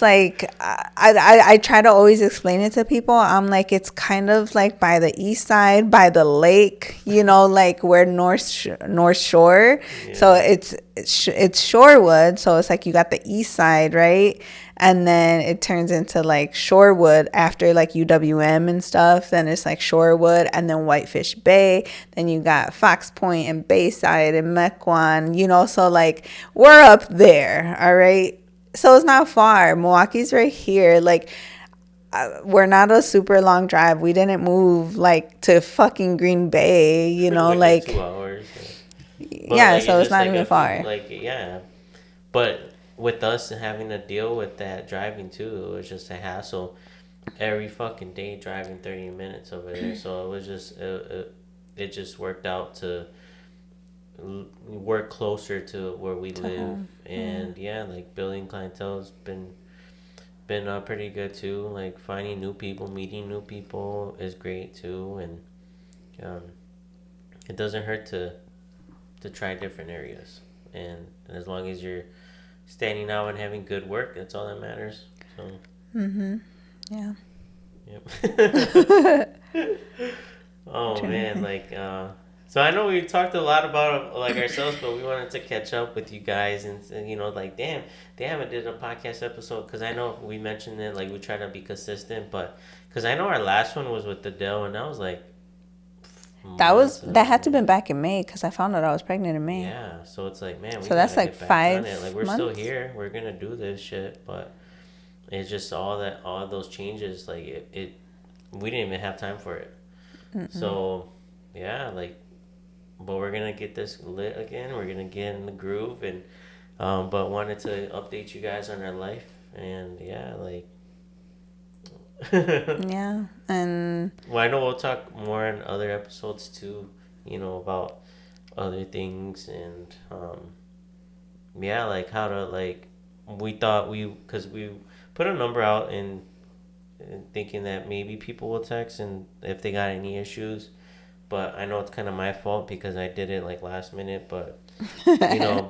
like, I try to always explain it to people. I'm like, it's kind of like by the east side, by the lake, like where North Shore. So Yeah. it's Shorewood. So it's like you got the east side, right? And then it turns into like Shorewood after like UWM and stuff. Then it's like Shorewood and then Whitefish Bay. Then you got Fox Point and Bayside and Mequon, so like we're up there, all right? So it's not far. Milwaukee's right here. Like, we're not a super long drive. We didn't move like to fucking Green Bay, Like like, 2 hours. But yeah, like so it's it's just not like even a few, far. like yeah. But with us having to deal with that driving too, it was just a hassle every fucking day driving 30 minutes over there. So it was just it just worked out to work closer to where we To live, home. Yeah. and yeah, like building clientele has been pretty good too. Like finding new people, meeting new people is great too, and um, it doesn't hurt to try different areas, and as long as you're standing out and having good work, that's all that matters. So, Yeah. yep. I'm Oh trying to man, think. like so I know we talked a lot about like ourselves, but we wanted to catch up with you guys, and like damn, they haven't did a podcast episode because I know we mentioned it, like we try to be consistent, but because I know our last one was with the Dell, and that was like months That had to have ago. been back in May because I found out I was pregnant in May. Yeah, so it's like, man, we So that's gotta like get back on five it. Like we're still months. here. We're gonna do this shit, but it's just all those changes. Like it we didn't even have time for it. So yeah, like, but we're gonna get this lit again. We're gonna get in the groove, and but wanted to update you guys on our life, and yeah, like. Yeah. And Well, I know we'll talk more in other episodes too. About other things, and yeah, like how to like we thought because we put a number out and thinking that maybe people will text and if they got any issues, but I know it's kind of my fault because I did it like last minute, but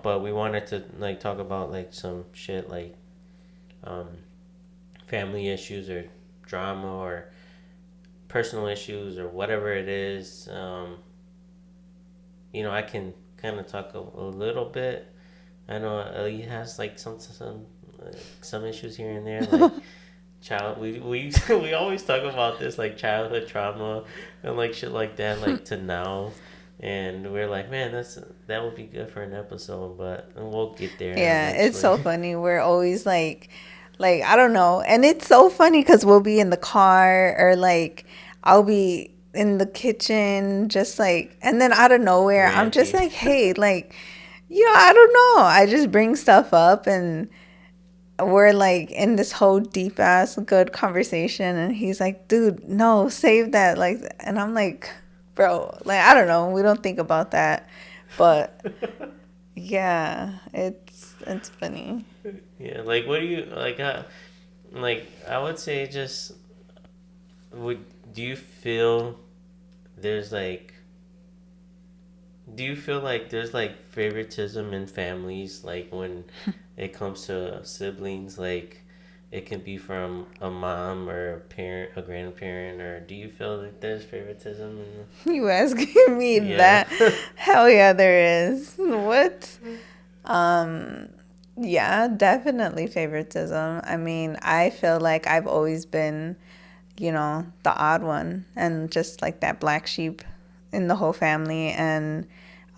but we wanted to like talk about like some shit like um family issues or drama or personal issues or whatever it is. I can kind of talk a little bit. I know he has like some issues here and there, like child. We always talk about this like childhood trauma and like shit like that, like to now, and we're like, man, that would be good for an episode, but we'll get there yeah, it's eventually. so funny. We're always like I don't know, and it's so funny because we'll be in the car or like I'll be in the kitchen, just like, and then out of nowhere, I'm just Ranty. like, hey, like, I don't know. I just bring stuff up, and we're like in this whole deep ass good conversation, and he's like, dude, no, save that. Like, and I'm like, bro, like, I don't know. We don't think about that. But yeah, it's funny. Yeah, like what do you like? Like I would say, just would do you feel there's like do you feel like there's like favoritism in families, like when it comes to siblings, like it can be from a mom or a parent, a grandparent, or do you feel that there's favoritism in You asking me yeah. that? Hell yeah, there is. What? Um, yeah, definitely favoritism. I mean, I feel like I've always been, the odd one and just like that black sheep in the whole family. And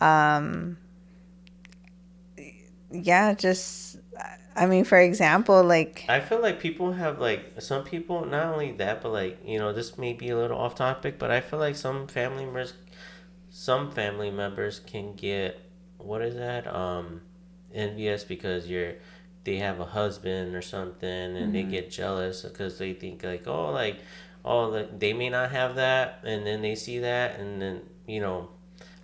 um, yeah, just, I mean, for example, like, I feel like people have like some people, not only that, but like this may be a little off topic, but I feel like some family members can get, what is that, envious because they have a husband or something, and they mhm. get jealous because they think like, oh, like, oh, like they may not have that, and then they see that, and then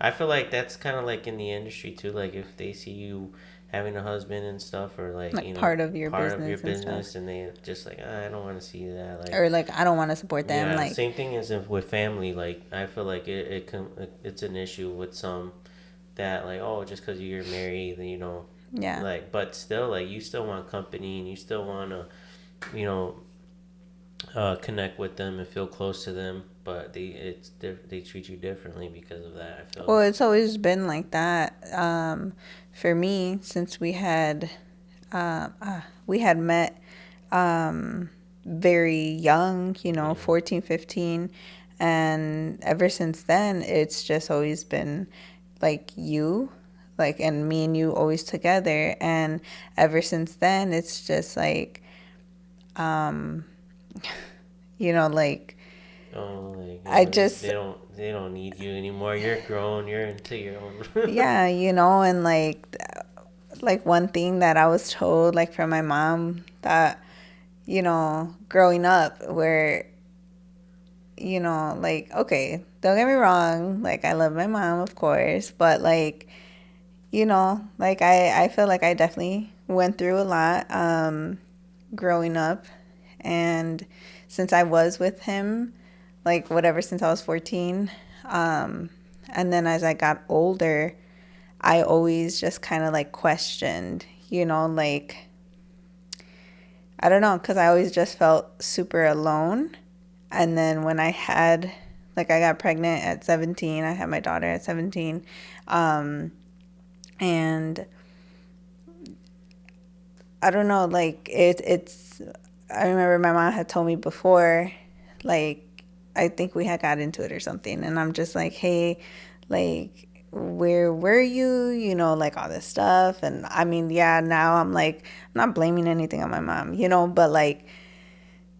I feel like that's kind of like in the industry too, like if they see you having a husband and stuff, or like Like part of your part of your business and stuff. business, and they just like, "Ah, I don't want to see that," like, Or like, I don't want to support them. yeah, Like, same thing as if with family. Like I feel like it's an issue with some, that like, oh, just because you're married, then yeah. like, but still, like, you still want company, and you still want to you know connect with them and feel close to them, but they treat you differently because of that, I feel. Well, it's always been like that. For me, since we had met very young, Yeah. 14, 15. And ever since then, it's just always been like like, and me and you always together. And ever since then, it's just like, um, like, Oh, like, I just, they don't need you anymore. You're grown. You're into your own. yeah, and like one thing that I was told, like from my mom, that, growing up, where, like, okay, don't get me wrong, like, I love my mom, of course, but like, like, I feel like I definitely went through a lot growing up. And since I was with him, like, whatever, since I was 14, um, and then as I got older, I always just kind of like questioned, like, I don't know, because I always just felt super alone. And then when like, I got pregnant at 17, I had my daughter at 17. Um, and I don't know, like, I remember my mom had told me before, like, I think we had got into it or something. And I'm just like, hey, like, where were you? Like, all this stuff. And I mean, yeah, now I'm like, I'm not blaming anything on my mom, but like,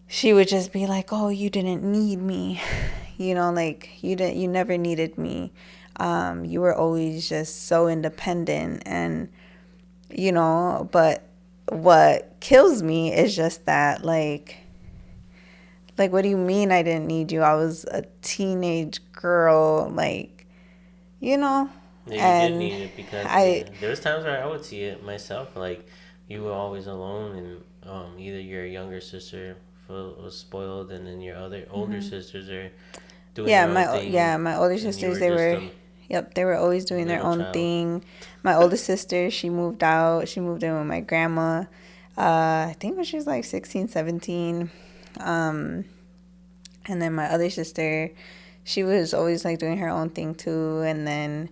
she would just be like, "Oh, you didn't need me." Like, you never needed me. You were always just so independent. And but what kills me is just that, like, what do you mean I didn't need you? I was a teenage girl, like, you know, Yeah, you did and need it because, I, yeah, there was times where I would see it myself. Like you were always alone, and either your younger sister was spoiled, and then your other older sisters are doing yeah, their own thing, my older and you sisters, were just yep, they were always a doing their middle own child. thing. My oldest sister, she moved out. She moved in with my grandma. I think when she was like 16, 17. Um, and then my other sister, she was always like doing her own thing too. And then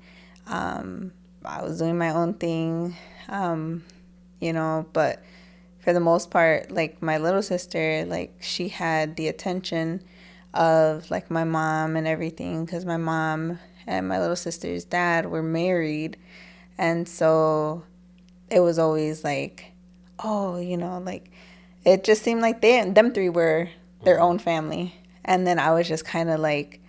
I was doing my own thing, um, but for the most part, like, my little sister, like, she had the attention of like my mom and everything, because my mom and my little sister's dad were married. And so it was always like, oh, like, it just seemed like them three were their Hmm. own family. And then I was just kind of like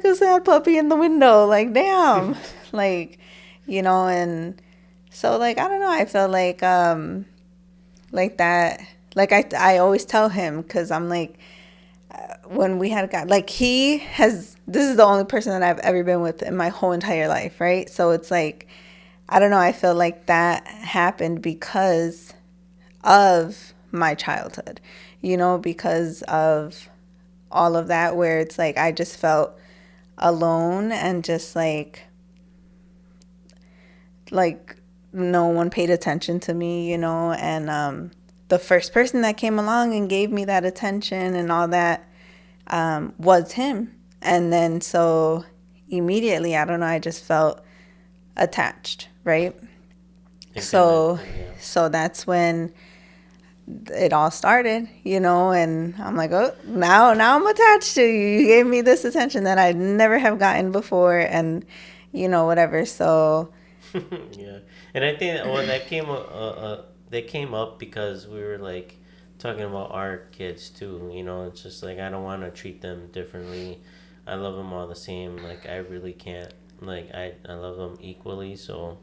a sad puppy in the window, like, damn. Like, and so, like, I don't know, I felt like like that. Like I always tell him, because I'm like, when we had got, like, he has, this is the only person that I've ever been with in my whole entire life, right? So it's like, I don't know, I feel like that happened because of my childhood, because of all of that, where it's like I just felt alone and just like no one paid attention to me, and the first person that came along and gave me that attention and all that was him. And then so immediately, I don't know, I just felt attached, right? So Exactly. Yeah. so that's when it all started, and I'm like, oh, now I'm attached to you. You gave me this attention that I'd never have gotten before, and whatever. So Yeah, and I think well that came up because we were like talking about our kids too. It's just like I don't want to treat them differently. I love them all the same. Like I really can't. Like I love them equally. So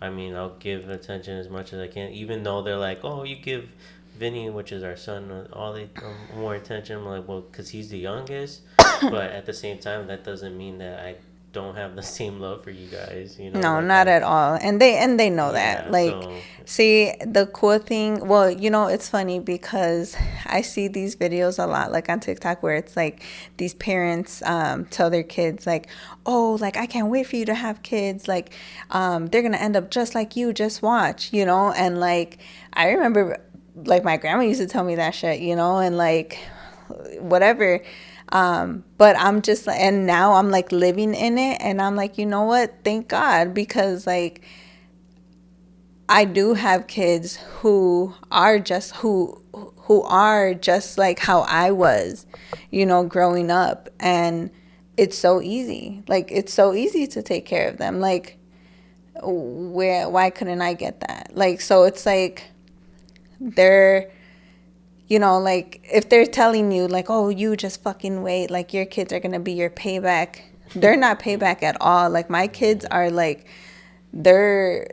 I mean, I'll give attention as much as I can, even though they're like, "Oh, you give Vinny, which is our son, all the more attention." I'm like, "Well, because he's the youngest," but at the same time, that doesn't mean that I don't have the same love for you guys. no, Like not I, at all. And they know that. yeah. Like, So, see, the cool thing, well, it's funny because I see these videos a lot, like on TikTok, where it's like these parents tell their kids, like, oh, like, I can't wait for you to have kids. Like, they're going to end up just like you. Just watch, And like, I remember, like, my grandma used to tell me that shit, and like, whatever. But I'm just like, and now I'm like living in it, and I'm like, you know what? Thank God, because like I do have kids who are just like how I was, growing up, and it's so easy. Like it's so easy to take care of them. Like why couldn't I get that? Like so it's like they're like if they're telling you like, oh, you just fucking wait, like your kids are gonna be your payback. They're not payback at all. Like my kids mm, are like they're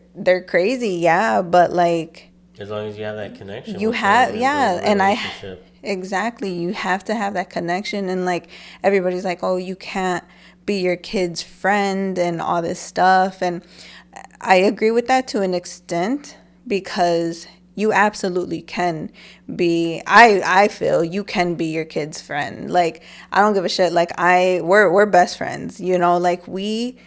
crazy, yeah, but like as long as you have that connection you with them have, and build yeah, a and I relationship. exactly, you have to have that connection, and like everybody's like, oh, you can't be your kid's friend and all this stuff, and I agree with that to an extent because you absolutely can be, I feel you can be your kid's friend. Like I don't give a shit. Like we're best friends, like we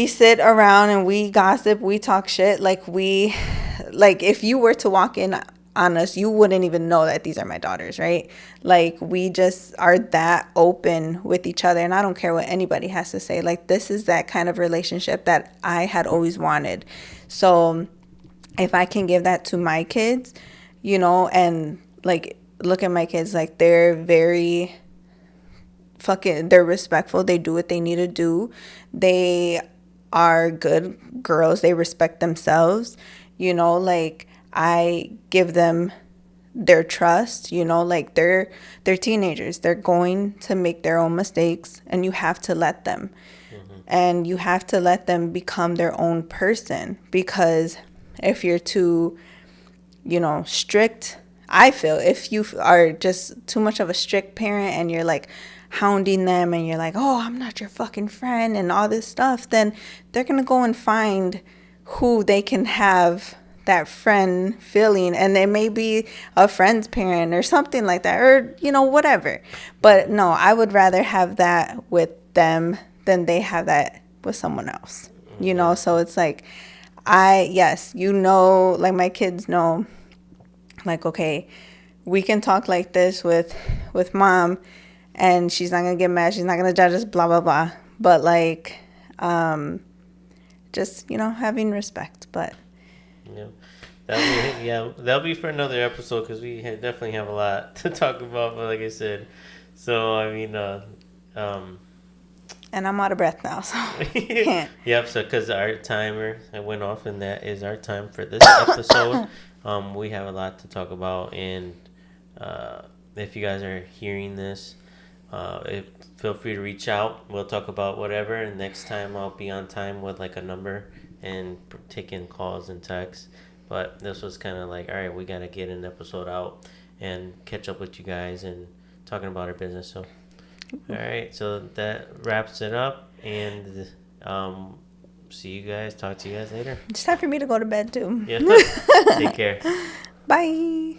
sit around and we gossip, we talk shit. Like if you were to walk in on us, you wouldn't even know that these are my daughters, right? Like we just are that open with each other, and I don't care what anybody has to say. Like this is that kind of relationship that I had always wanted. So if I can give that to my kids, and like look at my kids, like they're very fucking, they're respectful, they do what they need to do, they are good girls, they respect themselves, like I give them their trust, like they're teenagers, they're going to make their own mistakes, and you have to let them, Hmm. and you have to let them become their own person, because if you're too strict, I feel if you are just too much of a strict parent and you're like hounding them and you're like, oh, I'm not your fucking friend and all this stuff, then they're going to go and find who they can have that friend feeling. And they may be a friend's parent or something like that, or, whatever. But no, I would rather have that with them than they have that with someone else, Yeah. So it's like, yes, like my kids know, like, okay, we can talk like this with mom, and she's not gonna get mad, she's not gonna judge us, blah blah blah, but like just having respect. But Yeah. That'll be for another episode because definitely have a lot to talk about. But like I said, so I mean, um, and I'm out of breath now, so can't. yep. So because our timer went off, and that is our time for this episode. We have a lot to talk about, and if you guys are hearing this, feel free to reach out. We'll talk about whatever, and next time I'll be on time with like a number and taking calls and texts. But this was kind of like, all right, we got to get an episode out and catch up with you guys and talking about our business. So, all right, so that wraps it up, and see you guys. Talk to you guys later. It's time for me to go to bed too. Yeah. Take care. Bye.